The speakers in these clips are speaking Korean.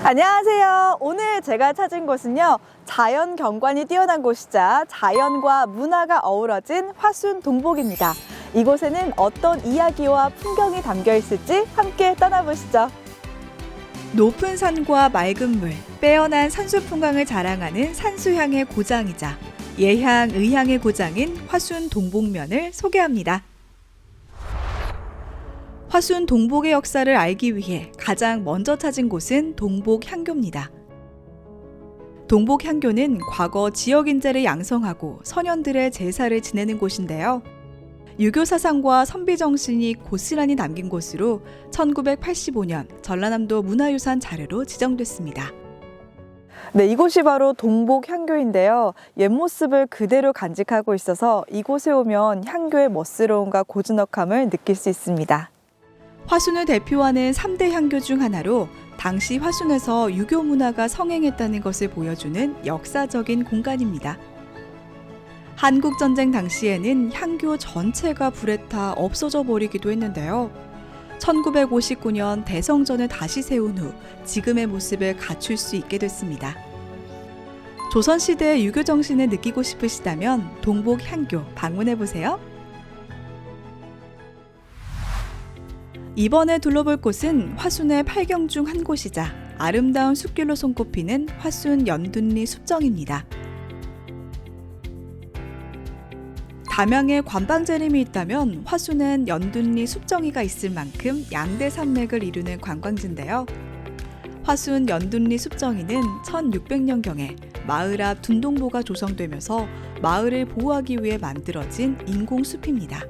안녕하세요. 오늘 제가 찾은 곳은요, 자연 경관이 뛰어난 곳이자 자연과 문화가 어우러진 화순 동복입니다. 이곳에는 어떤 이야기와 풍경이 담겨 있을지 함께 떠나보시죠. 높은 산과 맑은 물, 빼어난 산수 풍광을 자랑하는 산수향의 고장이자 예향, 의향의 고장인 화순 동복면을 소개합니다. 화순 동복의 역사를 알기 위해 가장 먼저 찾은 곳은 동복향교입니다. 동복향교는 과거 지역 인재를 양성하고 선현들의 제사를 지내는 곳인데요. 유교 사상과 선비 정신이 고스란히 담긴 곳으로 1985년 전라남도 문화유산 자료로 지정됐습니다. 네, 이곳이 바로 동복향교인데요. 옛 모습을 그대로 간직하고 있어서 이곳에 오면 향교의 멋스러움과 고즈넉함을 느낄 수 있습니다. 화순을 대표하는 3대 향교 중 하나로 당시 화순에서 유교 문화가 성행했다는 것을 보여주는 역사적인 공간입니다. 한국전쟁 당시에는 향교 전체가 불에 타 없어져 버리기도 했는데요. 1959년 대성전을 다시 세운 후 지금의 모습을 갖출 수 있게 됐습니다. 조선시대의 유교 정신을 느끼고 싶으시다면 동복향교 방문해보세요. 이번에 둘러볼 곳은 화순의 8경 중 한 곳이자 아름다운 숲길로 손꼽히는 화순 연둔리 숲정입니다. 담양에 관방재림이 있다면 화순엔 연둔리 숲정이가 있을 만큼 양대 산맥을 이루는 관광지인데요. 화순 연둔리 숲정이는 1600년경에 마을 앞 둔동보가 조성되면서 마을을 보호하기 위해 만들어진 인공숲입니다.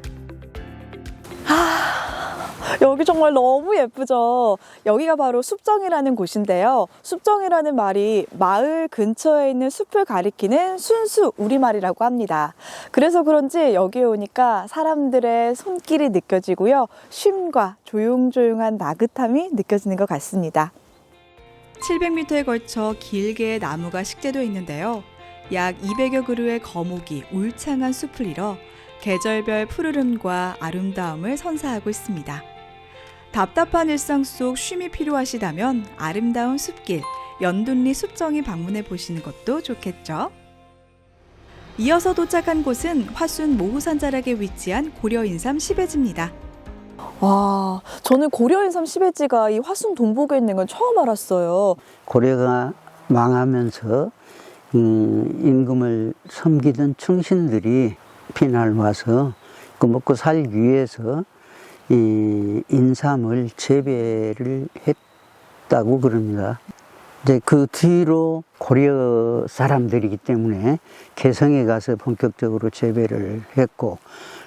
여기 정말 너무 예쁘죠? 여기가 바로 숲정이라는 곳인데요. 숲정이라는 말이 마을 근처에 있는 숲을 가리키는 순수 우리말이라고 합니다. 그래서 그런지 여기에 오니까 사람들의 손길이 느껴지고요. 쉼과 조용조용한 나긋함이 느껴지는 것 같습니다. 700m에 걸쳐 길게 나무가 식재되어 있는데요. 약 200여 그루의 거목이 울창한 숲을 이뤄 계절별 푸르름과 아름다움을 선사하고 있습니다. 답답한 일상 속 쉼이 필요하시다면 아름다운 숲길, 연둔리 숲정이 방문해 보시는 것도 좋겠죠. 이어서 도착한 곳은 화순 모후산 자락에 위치한 고려인삼 시베지입니다. 와, 저는 고려인삼 시베지가 이 화순 동복에 있는 건 처음 알았어요. 고려가 망하면서 임금을 섬기던 충신들이 피날 와서 그 먹고 살기 위해서 이 인삼을 재배를 했다고 그럽니다. 이제 그 뒤로 고려 사람들이기 때문에 개성에 가서 본격적으로 재배를 했고,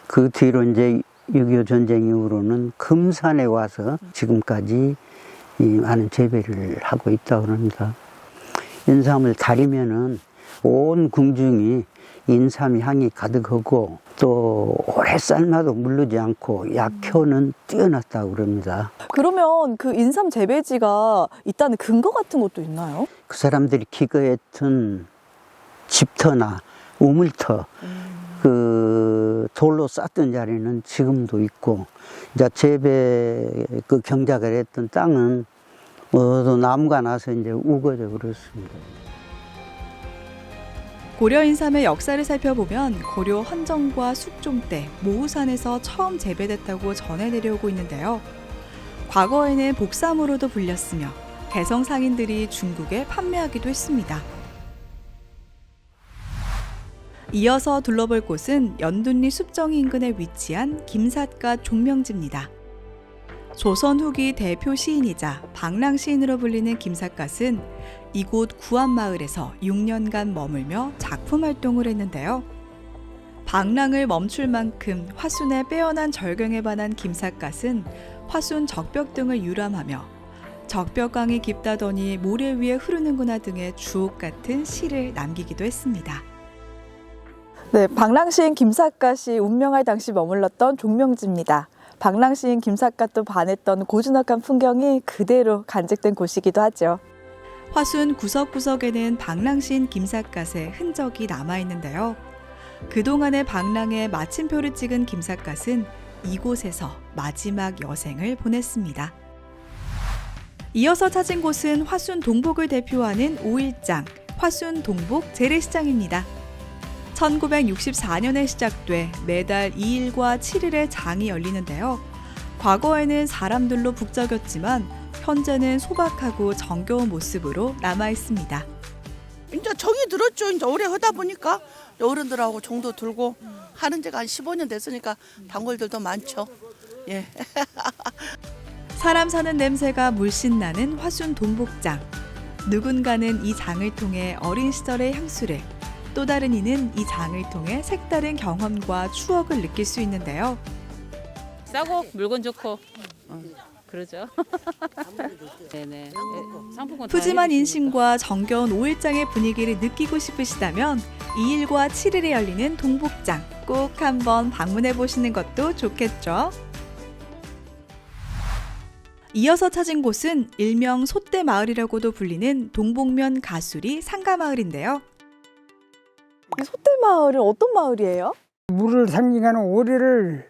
그 뒤로 이제 6.25 전쟁 이후로는 금산에 와서 지금까지 많은 재배를 하고 있다고 합니다. 인삼을 다리면은 온 궁중이 인삼 향이 가득하고 또 오래 삶아도 물르지 않고 약효는 뛰어났다고 그럽니다. 그러면 그 인삼 재배지가 있다는 근거 같은 것도 있나요? 그 사람들이 기거했던 집터나 우물터, 그 돌로 쌓던 자리는 지금도 있고, 이제 재배 그 경작을 했던 땅은 또 나무가 나서 이제 우거져 그렇습니다. 고려 인삼의 역사를 살펴보면 고려 헌정과 숙종 때 모후산에서 처음 재배됐다고 전해 내려오고 있는데요. 과거에는 복삼으로도 불렸으며 개성 상인들이 중국에 판매하기도 했습니다. 이어서 둘러볼 곳은 연둔리 숲정이 인근에 위치한 김삿갓 종명지입니다. 조선 후기 대표 시인이자 방랑 시인으로 불리는 김삿갓은 이곳 구암마을에서 6년간 머물며 작품 활동을 했는데요. 방랑을 멈출 만큼 화순의 빼어난 절경에 반한 김삿갓은 화순 적벽 등을 유람하며 적벽강이 깊다더니 모래 위에 흐르는구나 등의 주옥 같은 시를 남기기도 했습니다. 네, 방랑시인 김삿갓이 운명할 당시 머물렀던 종명지입니다. 방랑시인 김삿갓도 반했던 고즈넉한 풍경이 그대로 간직된 곳이기도 하죠. 화순 구석구석에는 방랑시인 김삿갓의 흔적이 남아있는데요. 그동안의 방랑에 마침표를 찍은 김삿갓은 이곳에서 마지막 여생을 보냈습니다. 이어서 찾은 곳은 화순 동복을 대표하는 5일장, 화순 동복 재래시장입니다. 1964년에 시작돼 매달 2일과 7일에 장이 열리는데요. 과거에는 사람들로 북적였지만 현재는 소박하고 정겨운 모습으로 남아 있습니다. 이제 정이 들었죠. 이제 오래 하다 보니까 어른들하고 정도 들고 하는 지가 한 15년 됐으니까 단골들도 많죠. 예. 사람 사는 냄새가 물씬 나는 화순 동복장. 누군가는 이 장을 통해 어린 시절의 향수를, 또 다른 이는 이 장을 통해 색다른 경험과 추억을 느낄 수 있는데요. 싸고 물건 좋고 그러죠. 네네. 상품권 다 푸짐한 해주시니까. 인심과 정겨운 5일장의 분위기를 느끼고 싶으시다면 2일과 7일에 열리는 동복장 꼭 한번 방문해 보시는 것도 좋겠죠. 이어서 찾은 곳은 일명 솥대마을이라고도 불리는 동복면 가수리 상가마을인데요. 이 솥대마을은 어떤 마을이에요? 물을 삼기가는 오리를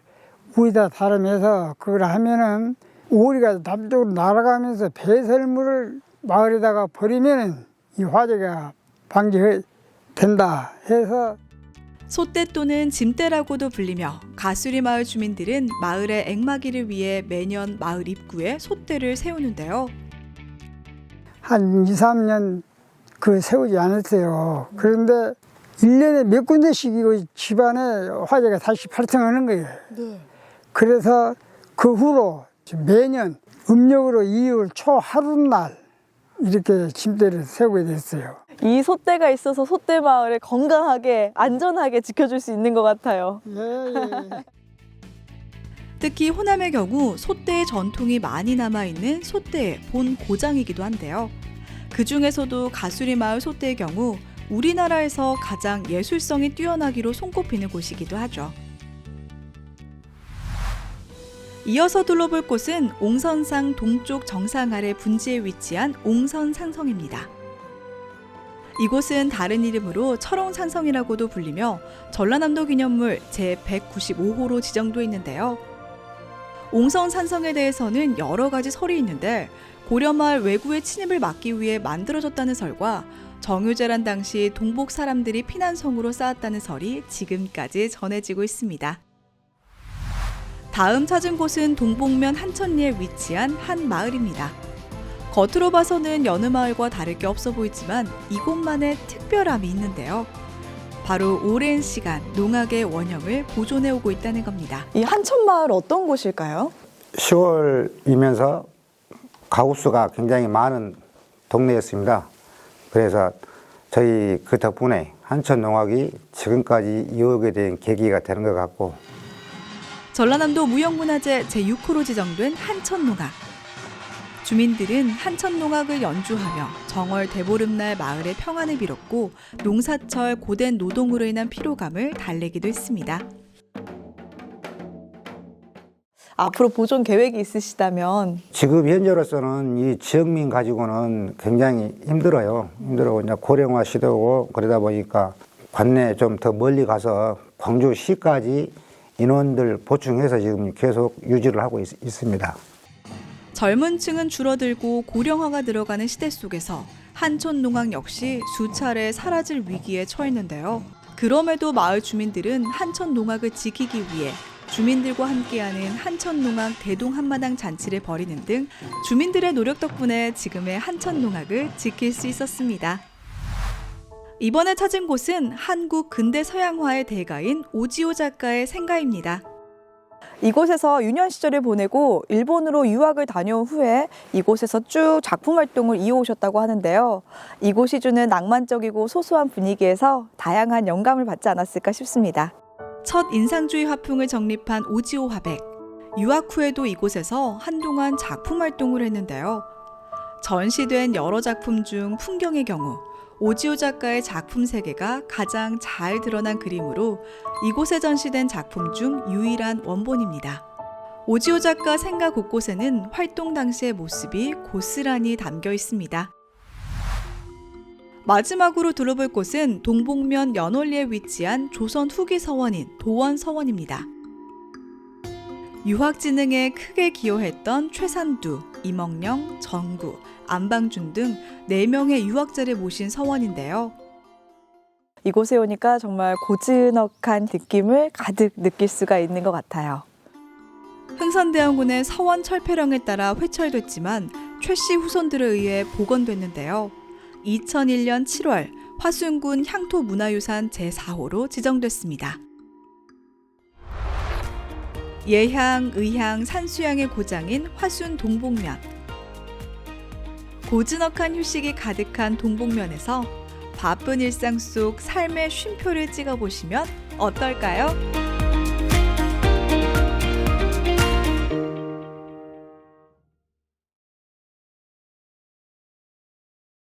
위에다 다름해서 그걸 하면은 오리가 남쪽으로 날아가면서 배설물을 마을에다가 버리면은 이 화재가 방지된다 해서 솥대 또는 짐대라고도 불리며 가수리 마을 주민들은 마을의 액마기를 위해 매년 마을 입구에 솥대를 세우는데요. 한 2, 3년 그 세우지 않았어요. 그런데 1년에 몇 군데씩 이거 집안에 화재가 다시 발생하는 거예요. 그래서 그 후로 매년 음력으로 2월 초 하루날 이렇게 침대를 세우게 됐어요. 이 솥대가 있어서 솥대 마을을 건강하게 안전하게 지켜줄 수 있는 것 같아요. 예. 특히 호남의 경우 솥대의 전통이 많이 남아있는 솥대의 본 고장이기도 한데요. 그 중에서도 가수리 마을 솥대의 경우 우리나라에서 가장 예술성이 뛰어나기로 손꼽히는 곳이기도 하죠. 이어서 둘러볼 곳은 옹선상 동쪽 정상 아래 분지에 위치한 옹선산성입니다. 이곳은 다른 이름으로 철옹산성이라고도 불리며 전라남도 기념물 제195호로 지정돼 있는데요. 옹선산성에 대해서는 여러 가지 설이 있는데 고려말 왜구의 침입을 막기 위해 만들어졌다는 설과 정유재란 당시 동복 사람들이 피난성으로 쌓았다는 설이 지금까지 전해지고 있습니다. 다음 찾은 곳은 동복면 한천리에 위치한 한 마을입니다. 겉으로 봐서는 여느 마을과 다를 게 없어 보이지만 이곳만의 특별함이 있는데요. 바로 오랜 시간 농악의 원형을 보존해 오고 있다는 겁니다. 이 한천마을 어떤 곳일까요? 10월이면서 가구수가 굉장히 많은 동네였습니다. 그래서 저희 그 덕분에 한천 농악이 지금까지 이어오게 된 계기가 되는 것 같고, 전라남도 무형문화재 제6호로 지정된 한천농악. 주민들은 한천농악을 연주하며 정월 대보름날 마을의 평안을 빌었고 농사철 고된 노동으로 인한 피로감을 달래기도 했습니다. 앞으로 보존 계획이 있으시다면? 지금 현재로서는 이 지역민 가지고는 굉장히 힘들어요. 힘들고 이제 고령화 시대고 그러다 보니까 관내 좀 더 멀리 가서 광주시까지 인원들 보충해서 지금 계속 유지를 하고 있습니다. 젊은 층은 줄어들고 고령화가 들어가는 시대 속에서 한천농악 역시 수차례 사라질 위기에 처했는데요. 그럼에도 마을 주민들은 한천농악을 지키기 위해 주민들과 함께하는 한천농악 대동 한마당 잔치를 벌이는 등 주민들의 노력 덕분에 지금의 한천농악을 지킬 수 있었습니다. 이번에 찾은 곳은 한국 근대 서양화의 대가인 오지오 작가의 생가입니다. 이곳에서 유년 시절을 보내고 일본으로 유학을 다녀온 후에 이곳에서 쭉 작품 활동을 이어오셨다고 하는데요. 이곳이 주는 낭만적이고 소소한 분위기에서 다양한 영감을 받지 않았을까 싶습니다. 첫 인상주의 화풍을 정립한 오지오 화백. 유학 후에도 이곳에서 한동안 작품 활동을 했는데요. 전시된 여러 작품 중 풍경의 경우 오지오 작가의 작품 세계가 가장 잘 드러난 그림으로 이곳에 전시된 작품 중 유일한 원본입니다. 오지오 작가 생가 곳곳에는 활동 당시의 모습이 고스란히 담겨 있습니다. 마지막으로 둘러볼 곳은 동복면 연월리에 위치한 조선 후기 서원인 도원서원입니다. 유학진흥에 크게 기여했던 최산두, 이멍영, 정구, 안방준 등 4명의 유학자를 모신 서원인데요. 이곳에 오니까 정말 고즈넉한 느낌을 가득 느낄 수가 있는 것 같아요. 흥선대원군의 서원 철폐령에 따라 회철됐지만 최 씨 후손들에 의해 복원됐는데요. 2001년 7월 화순군 향토문화유산 제4호로 지정됐습니다. 예향, 의향, 산수양의 고장인 화순 동복면. 고즈넉한 휴식이 가득한 동복면에서 바쁜 일상 속 삶의 쉼표를 찍어보시면 어떨까요?